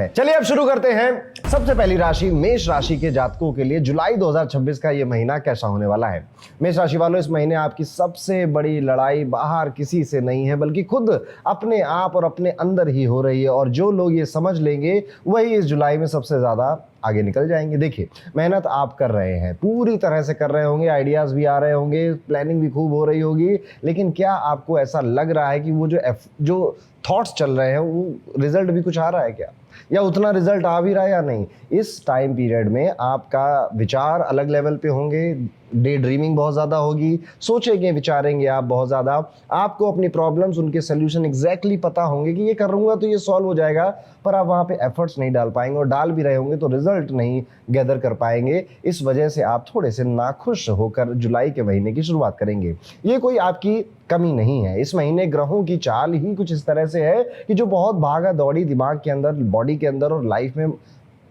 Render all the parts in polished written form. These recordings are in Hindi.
चलिए अब शुरू करते हैं। सबसे पहली राशि मेष राशि के जातकों के लिए जुलाई 2026 का ये महीना कैसा होने वाला है। मेष राशि वालों, इस महीने आपकी सबसे बड़ी लड़ाई बाहर किसी से नहीं है, बल्कि खुद अपने आप और अपने अंदर ही हो रही है। और जो लोग ये समझ लेंगे वही इस जुलाई में सबसे ज्यादा आगे निकल जाएंगे। देखिए, मेहनत आप कर रहे हैं, पूरी तरह से कर रहे होंगे, आइडियाज भी आ रहे होंगे, प्लानिंग भी खूब हो रही होगी, लेकिन क्या आपको ऐसा लग रहा है कि वो जो थॉट्स चल रहे हैं वो रिजल्ट भी कुछ आ रहा है क्या, या उतना रिजल्ट आ भी रहा है या नहीं। इस टाइम पीरियड में आपका विचार अलग लेवल पे होंगे, डे ड्रीमिंग बहुत ज़्यादा होगी, सोचेंगे विचारेंगे आप बहुत ज़्यादा, आपको अपनी प्रॉब्लम्स उनके सोल्यूशन एग्जैक्टली पता होंगे कि ये कर रहूँगा तो ये सॉल्व हो जाएगा, पर आप वहाँ पे एफर्ट्स नहीं डाल पाएंगे, और डाल भी रहे होंगे तो रिजल्ट नहीं गैदर कर पाएंगे। इस वजह से आप थोड़े से नाखुश होकर जुलाई के महीने की शुरुआत करेंगे। ये कोई आपकी कमी नहीं है, इस महीने ग्रहों की चाल ही कुछ इस तरह से है कि जो बहुत भागा दौड़ी दिमाग के अंदर, बॉडी के अंदर और लाइफ में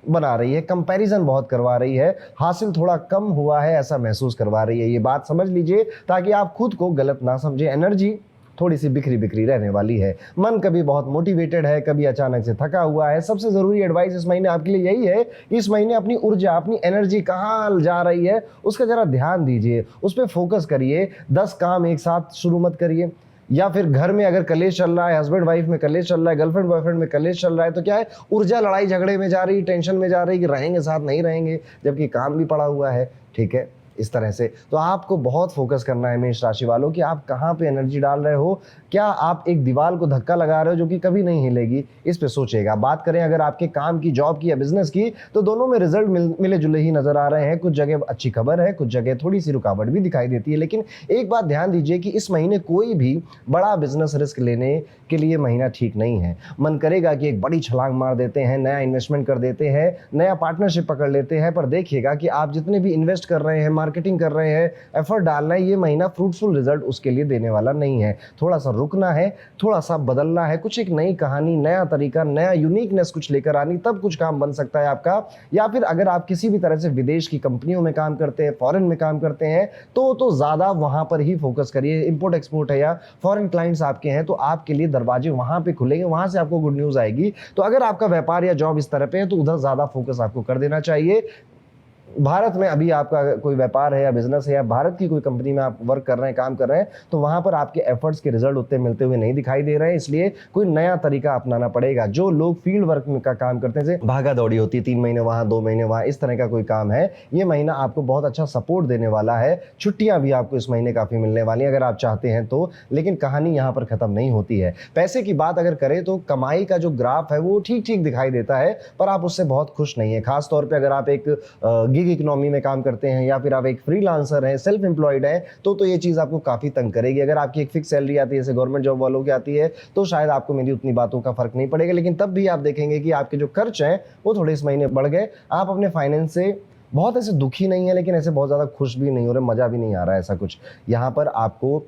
बना रही है, कंपैरिजन बहुत करवा रही है, हासिल थोड़ा कम हुआ है ऐसा महसूस करवा रही है। ये बात समझ लीजिए ताकि आप खुद को गलत ना समझे। एनर्जी थोड़ी सी बिखरी बिखरी रहने वाली है, मन कभी बहुत मोटिवेटेड है, कभी अचानक से थका हुआ है। सबसे जरूरी एडवाइस इस महीने आपके लिए यही है कि इस महीने अपनी ऊर्जा, अपनी एनर्जी कहाँ जा रही है उसका जरा ध्यान दीजिए, उस पर फोकस करिए। 10 काम एक साथ शुरू मत करिए, या फिर घर में अगर कलेश चल रहा है, हस्बैंड वाइफ में कलेश चल रहा है, गर्लफ्रेंड बॉयफ्रेंड में कलेश चल रहा है, तो क्या है, ऊर्जा लड़ाई झगड़े में जा रही, टेंशन में जा रही कि रहेंगे साथ नहीं रहेंगे, जबकि काम भी पड़ा हुआ है। ठीक है, इस तरह से तो आपको बहुत फोकस करना है मेष राशि वालों कि आप कहाँ पे एनर्जी डाल रहे हो। क्या आप एक दीवार को धक्का लगा रहे हो जो कि कभी नहीं हिलेगी, इस पे सोचिएगा। बात करें अगर आपके काम की, जॉब की या बिजनेस की, तो दोनों में रिजल्ट मिले जुले ही नजर आ रहे हैं। कुछ जगह अच्छी खबर है, कुछ जगह थोड़ी सी रुकावट भी दिखाई देती है। लेकिन एक बात ध्यान दीजिए कि इस महीने कोई भी बड़ा बिजनेस रिस्क लेने के लिए महीना ठीक नहीं है। मन करेगा कि एक बड़ी छलांग मार देते हैं, नया इन्वेस्टमेंट कर देते हैं, नया पार्टनरशिप पकड़ लेते हैं, पर देखिएगा कि आप जितने भी इन्वेस्ट कर रहे हैं, मार्केटिंग कर रहे हैं, एफर्ट डालना है, ये महीना फ्रूटफुल रिजल्ट उसके लिए देने वाला नहीं है। थोड़ा सा रुकना है, थोड़ा सा बदलना है, कुछ एक नई कहानी, नया तरीका, नया यूनिकनेस कुछ लेकर आनी, तब कुछ काम बन सकता है आपका। या फिर अगर आप किसी भी तरह से विदेश की कंपनियों में काम करते हैं, फॉरेन में काम करते हैं, तो ज्यादा वहां पर ही फोकस करिए। इंपोर्ट एक्सपोर्ट है या फॉरेन क्लाइंट्स आपके हैं, तो आपके लिए दरवाजे वहां पे खुलेंगे, वहां से आपको गुड न्यूज आएगी। तो अगर आपका व्यापार या जॉब इस तरह पे है तो उधर ज्यादा फोकस आपको कर देना चाहिए। भारत में अभी आपका कोई व्यापार है या बिजनेस है, या भारत की कोई कंपनी में आप वर्क कर रहे हैं, काम कर रहे हैं, तो वहां पर आपके एफर्ट्स के रिजल्ट उतने मिलते हुए नहीं दिखाई दे रहे हैं। इसलिए कोई नया तरीका अपनाना पड़ेगा। जो लोग फील्ड वर्क में का काम करते हैं, जैसे भागा दौड़ी होती है, 3 महीने वहां 2 महीने वहां, इस तरह का कोई काम है, ये महीना आपको बहुत अच्छा सपोर्ट देने वाला है। छुट्टियां भी आपको इस महीने काफी मिलने वाली हैं अगर आप चाहते हैं तो। लेकिन कहानी यहाँ पर खत्म नहीं होती है। पैसे की बात अगर करें तो कमाई का जो ग्राफ है वो ठीक ठीक दिखाई देता है, पर आप उससे बहुत खुश नहीं है। खासतौर पर अगर आप एक गिग इकोनॉमी में काम करते हैं, या फिर आप एक फ्रीलांसर हैं, सेल्फ एम्प्लॉयड हैं, तो ये चीज आपको काफी तंग करेगी। अगर आपकी एक फिक्स सैलरी आती है, जैसे गवर्नमेंट जॉब वालों की आती है, तो शायद आपको मेरी उतनी बातों का फर्क नहीं पड़ेगा। लेकिन तब भी आप देखेंगे कि आपके जो खर्च हैं वो थोड़े इस महीने बढ़ गए। आप अपने फाइनेंस से बहुत ऐसे दुखी नहीं है, लेकिन ऐसे बहुत ज्यादा खुश भी नहीं हो रहे, मजा भी नहीं आ रहा है ऐसा कुछ। यहाँ पर आपको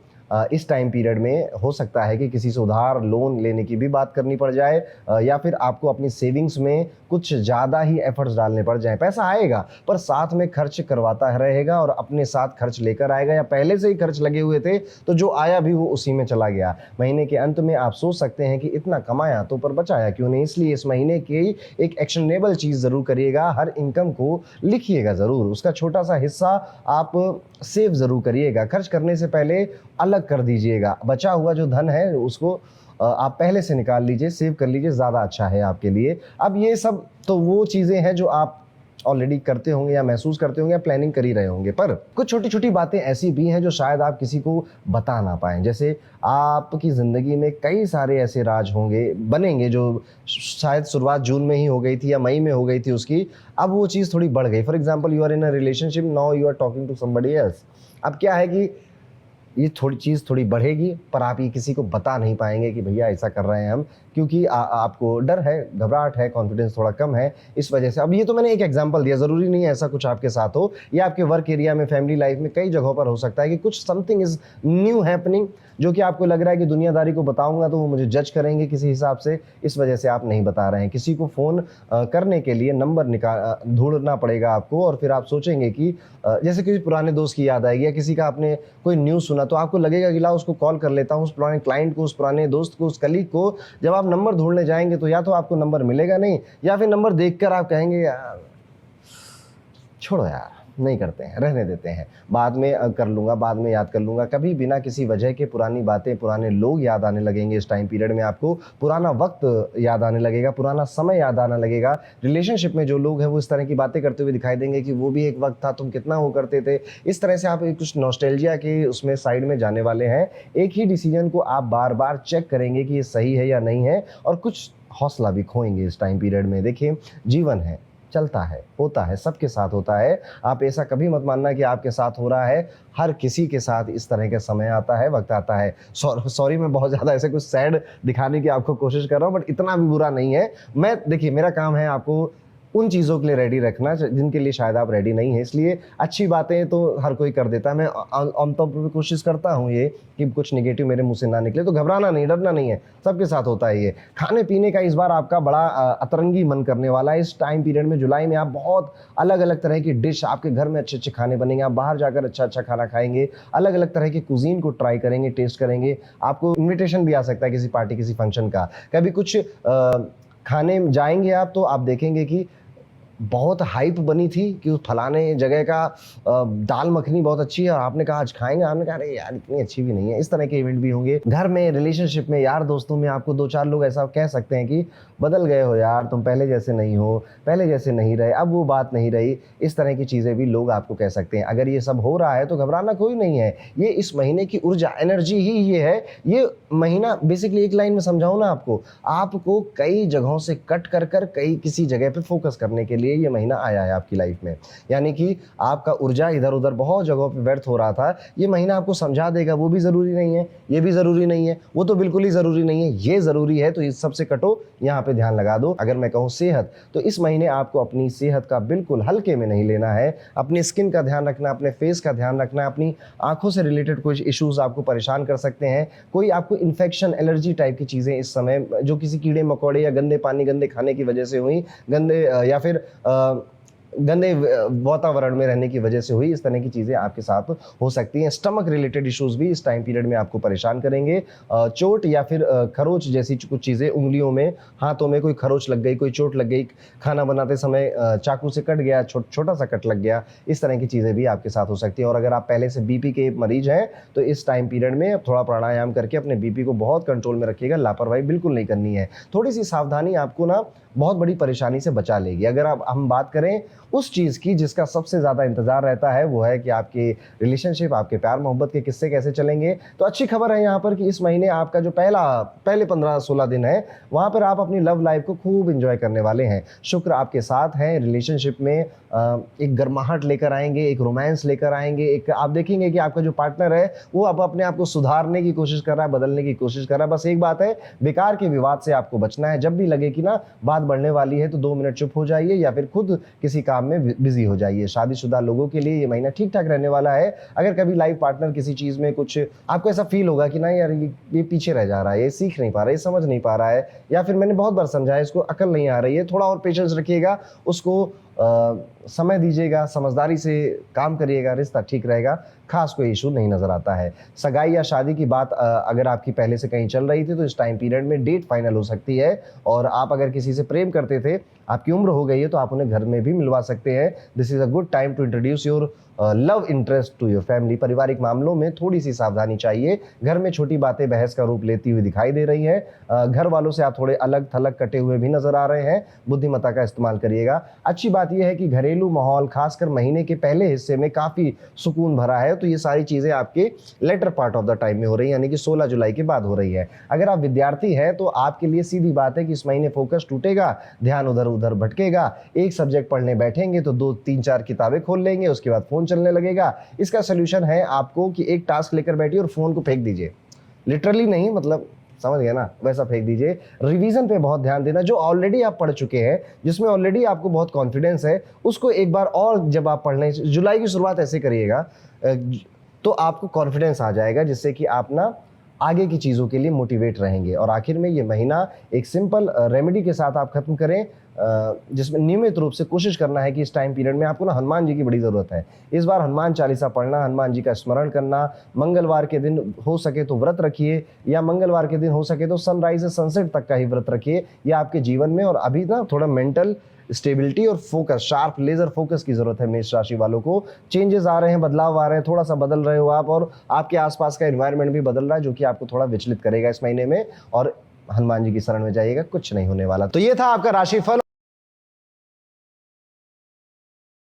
इस टाइम पीरियड में हो सकता है कि किसी से उधार लोन लेने की भी बात करनी पड़ जाए, या फिर आपको अपनी सेविंग्स में कुछ ज़्यादा ही एफर्ट्स डालने पड़ जाए। पैसा आएगा पर साथ में खर्च करवाता रहेगा और अपने साथ खर्च लेकर आएगा, या पहले से ही खर्च लगे हुए थे तो जो आया भी वो उसी में चला गया। महीने के अंत में आप सोच सकते हैं कि इतना कमाया तो पर बचाया क्यों नहीं। इसलिए इस महीने की एक एक्शनेबल चीज़ ज़रूर करिएगा। हर इनकम को लिखिएगा ज़रूर, उसका छोटा सा हिस्सा आप सेव ज़रूर करिएगा। खर्च करने से पहले अलग कर दीजिएगा। बचा हुआ जो धन है उसको आप पहले से निकाल लीजिए, सेव कर लीजिए, ज़्यादा अच्छा है आपके लिए। अब ये सब तो वो चीज़ें हैं जो आप ऑलरेडी करते होंगे या महसूस करते होंगे या प्लानिंग कर ही रहे होंगे, पर कुछ छोटी छोटी बातें ऐसी भी हैं जो शायद आप किसी को बता ना पाएं। जैसे आपकी ज़िंदगी में कई सारे ऐसे राज होंगे, बनेंगे, जो शायद शुरुआत जून में ही हो गई थी या मई में हो गई थी उसकी, अब वो चीज़ थोड़ी बढ़ गई। For example, you are in a relationship, now you are talking to somebody else. अब क्या है कि ये थोड़ी बढ़ेगी, पर आप ये किसी को बता नहीं पाएंगे कि भैया ऐसा कर रहे हैं हम, क्योंकि आपको डर है, घबराहट है, कॉन्फिडेंस थोड़ा कम है, इस वजह से। अब ये तो मैंने एक एग्जांपल दिया, ज़रूरी नहीं है ऐसा कुछ आपके साथ हो। या आपके वर्क एरिया में, फैमिली लाइफ में, कई जगहों पर हो सकता है कि कुछ समथिंग इज़ न्यू हैपनिंग, जो कि आपको लग रहा है कि दुनियादारी को बताऊंगा तो वो मुझे जज करेंगे किसी हिसाब से, इस वजह से आप नहीं बता रहे हैं। किसी को फ़ोन करने के लिए नंबर ढूंढना पड़ेगा आपको, और फिर आप सोचेंगे कि जैसे किसी पुराने दोस्त की याद आएगी, या किसी का आपने कोई न्यूज़ सुना तो आपको लगेगा कि ला उसको कॉल कर लेता हूँ, उस पुराने क्लाइंट को, उस पुराने दोस्त को, उस कलीग को। जब आप आप नंबर ढूंढने जाएंगे तो या तो आपको नंबर मिलेगा नहीं, या फिर नंबर देखकर आप कहेंगे यार छोड़ो यार, नहीं करते हैं, रहने देते हैं, बाद में कर लूँगा, बाद में याद कर लूँगा। कभी बिना किसी वजह के पुरानी बातें, पुराने लोग याद आने लगेंगे। इस टाइम पीरियड में आपको पुराना वक्त याद आने लगेगा, पुराना समय याद आने लगेगा। रिलेशनशिप में जो लोग हैं वो इस तरह की बातें करते हुए दिखाई देंगे कि वो भी एक वक्त था, तुम कितना वो करते थे। इस तरह से आप कुछ नॉस्टैल्जिया के उसमें साइड में जाने वाले हैं। एक ही डिसीजन को आप बार बार चेक करेंगे कि ये सही है या नहीं है, और कुछ हौसला भी खोएंगे इस टाइम पीरियड में। देखिए, जीवन है, चलता है, होता है, सबके साथ होता है। आप ऐसा कभी मत मानना कि आपके साथ हो रहा है। हर किसी के साथ इस तरह का समय आता है, वक्त आता है। सॉरी मैं बहुत ज़्यादा ऐसे कुछ सैड दिखाने की आपको कोशिश कर रहा हूँ, बट इतना भी बुरा नहीं है। मैं देखिए, मेरा काम है आपको उन चीज़ों के लिए रेडी रखना जिनके लिए शायद आप रेडी नहीं हैं। इसलिए अच्छी बातें तो हर कोई कर देता है। मैं आमतौर पर कोशिश करता हूँ ये कि कुछ निगेटिव मेरे मुंह से ना निकले, तो घबराना नहीं, डरना नहीं है, सबके साथ होता है ये। खाने पीने का इस बार आपका बड़ा अतरंगी मन करने वाला है। इस टाइम पीरियड में जुलाई में आप बहुत अलग अलग तरह की डिश, आपके घर में अच्छे अच्छे खाने बनेंगे, आप बाहर जाकर अच्छा अच्छा खाना खाएंगे, अलग अलग तरह की कुजीन को ट्राई करेंगे, टेस्ट करेंगे। आपको इन्विटेशन भी आ सकता है किसी पार्टी, किसी फंक्शन का। कभी कुछ खाने जाएंगे आप तो आप देखेंगे कि बहुत हाइप बनी थी कि उस फलाने जगह का दाल मखनी बहुत अच्छी है, और आपने कहा आज खाएंगे, आपने कहा अरे यार इतनी अच्छी भी नहीं है। इस तरह के इवेंट भी होंगे। घर में, रिलेशनशिप में, यार दोस्तों में आपको दो चार लोग ऐसा कह सकते हैं कि बदल गए हो यार, तुम पहले जैसे नहीं हो, पहले जैसे नहीं रहे, अब वो बात नहीं रही। इस तरह की चीज़ें भी लोग आपको कह सकते हैं। अगर ये सब हो रहा है तो घबराना कोई नहीं है। ये इस महीने की ऊर्जा, एनर्जी ही ये है। ये महीना बेसिकली एक लाइन में समझाऊँ ना आपको कई जगहों से कट कर कई किसी जगह पे फोकस करने के लिए ये महीना आया है आपकी लाइफ में। यानी कि आपका ऊर्जा इधर उधर बहुत जगहों पे व्यर्थ हो रहा था, ये महीना आपको समझा देगा वो भी ज़रूरी नहीं है, ये भी ज़रूरी नहीं है, वो तो बिल्कुल ही ज़रूरी नहीं है, ये ज़रूरी है, तो इस सबसे कटो, यहाँ पे ध्यान लगा दो। अगर मैं कहूँ सेहत, तो इस महीने आपको अपनी सेहत का बिल्कुल हल्के में नहीं लेना है। अपनी स्किन का ध्यान रखना, अपने फेस का ध्यान रखना, अपनी आंखों से रिलेटेड कुछ इश्यूज़ आपको परेशान कर सकते हैं। कोई आपको इन्फेक्शन, एलर्जी टाइप की चीज़ें इस समय, जो किसी कीड़े मकोड़े या गंदे पानी, गंदे खाने की वजह से हुई, गंदे या फिर गंदे वातावरण में रहने की वजह से हुई, इस तरह की चीज़ें आपके साथ हो सकती हैं। स्टमक रिलेटेड इश्यूज़ भी इस टाइम पीरियड में आपको परेशान करेंगे। चोट या फिर खरोच जैसी कुछ चीज़ें, उंगलियों में, हाथों में कोई खरोच लग गई, कोई चोट लग गई, खाना बनाते समय चाकू से कट गया, छोटा सा कट लग गया, इस तरह की चीज़ें भी आपके साथ हो सकती हैं। और अगर आप पहले से बीपी के मरीज हैं तो इस टाइम पीरियड में थोड़ा प्राणायाम करके अपने बीपी को बहुत कंट्रोल में रखिएगा। लापरवाही बिल्कुल नहीं करनी है। थोड़ी सी सावधानी आपको ना बहुत बड़ी परेशानी से बचा लेगी। अगर हम बात करें उस चीज़ की जिसका सबसे ज़्यादा इंतज़ार रहता है, वो है कि आपके रिलेशनशिप, आपके प्यार मोहब्बत के किस्से कैसे चलेंगे। तो अच्छी खबर है यहाँ पर कि इस महीने आपका जो पहले 15-16 दिन है, वहाँ पर आप अपनी लव लाइफ को खूब इंजॉय करने वाले हैं। शुक्र आपके साथ हैं। रिलेशनशिप में एक गर्माहट लेकर आएंगे, एक रोमांस लेकर आएंगे। एक आप देखेंगे कि आपका जो पार्टनर है वो अब अपने आप को सुधारने की कोशिश कर रहा है, बदलने की कोशिश कर रहा है। बस एक बात है, बेकार के विवाद से आपको बचना है। जब भी लगे कि ना बात बढ़ने वाली है तो 2 मिनट चुप हो जाइए, या फिर खुद किसी काम में बिजी हो जाइए। शादीशुदा लोगों के लिए ये महीना ठीक ठाक रहने वाला है। अगर कभी लाइफ पार्टनर किसी चीज़ में कुछ आपको ऐसा फील होगा कि ना यार ये पीछे रह जा रहा है, ये सीख नहीं पा रहा है, ये समझ नहीं पा रहा है, या फिर मैंने बहुत बार समझाया, इसको अकल नहीं आ रही है, थोड़ा और पेशेंस रखिएगा, उसको समय दीजिएगा, समझदारी से काम करिएगा, रिश्ता ठीक रहेगा, खास कोई इशू नहीं नज़र आता है। सगाई या शादी की बात अगर आपकी पहले से कहीं चल रही थी तो इस टाइम पीरियड में डेट फाइनल हो सकती है। और आप अगर किसी से प्रेम करते थे, आपकी उम्र हो गई है, तो आप उन्हें घर में भी मिलवा सकते हैं। This is a good time to introduce your love interest to your family. पारिवारिक मामलों में थोड़ी सी सावधानी चाहिए। घर में छोटी बातें बहस का रूप लेती हुई दिखाई दे रही हैं। घर वालों से आप थोड़े अलग थलग कटे हुए भी नजर आ रहे हैं। बुद्धिमत्ता का इस्तेमाल करिएगा। अच्छी बात यह है कि घरेलू माहौल खासकर महीने के पहले हिस्से में काफ़ी सुकून भरा है। तो ये सारी चीज़ें आपके later part of the time में हो रही है, यानी कि 16 जुलाई के बाद हो रही है। अगर आप विद्यार्थी हैं तो आपके लिए सीधी बात है कि इस महीने फोकस टूटेगा, ध्यान उधर उधर भटकेगा। एक सब्जेक्ट पढ़ने बैठेंगे तो 2-3-4 किताबें खोल लेंगे, उसके बाद फ़ोन चलने लगेगा। इसका सोल्यूशन है आपको कि एक टास्क लेकर बैठिए और फ़ोन को फेंक दीजिए। लिटरली नहीं, मतलब समझ गए ना, वैसा फेंक दीजिए। रिवीजन पे बहुत ध्यान देना। जो ऑलरेडी आप पढ़ चुके हैं, जिसमें ऑलरेडी आपको बहुत कॉन्फिडेंस है, उसको एक बार और जब आप पढ़ने, जुलाई की शुरुआत ऐसे करिएगा तो आपको कॉन्फिडेंस आ जाएगा, जिससे कि आप ना आगे की चीज़ों के लिए मोटिवेट रहेंगे। और आखिर में ये महीना एक सिंपल रेमेडी के साथ आप खत्म करें, जिसमें नियमित रूप से कोशिश करना है कि इस टाइम पीरियड में आपको ना हनुमान जी की बड़ी ज़रूरत है। इस बार हनुमान चालीसा पढ़ना, हनुमान जी का स्मरण करना, मंगलवार के दिन हो सके तो व्रत रखिए, या मंगलवार के दिन हो सके तो सनराइज से सनसेट तक का ही व्रत रखिए। ये आपके जीवन में और अभी ना थोड़ा मेंटल स्टेबिलिटी और फोकस, शार्प लेजर फोकस की जरूरत है। मेष राशि वालों को चेंजेस आ रहे हैं, बदलाव आ रहे हैं, थोड़ा सा बदल रहे हो आप, और आपके आसपास का एनवायरनमेंट भी बदल रहा है, जो कि आपको थोड़ा विचलित करेगा इस महीने में। और हनुमान जी की शरण में जाइएगा, कुछ नहीं होने वाला। तो ये था आपका राशिफल।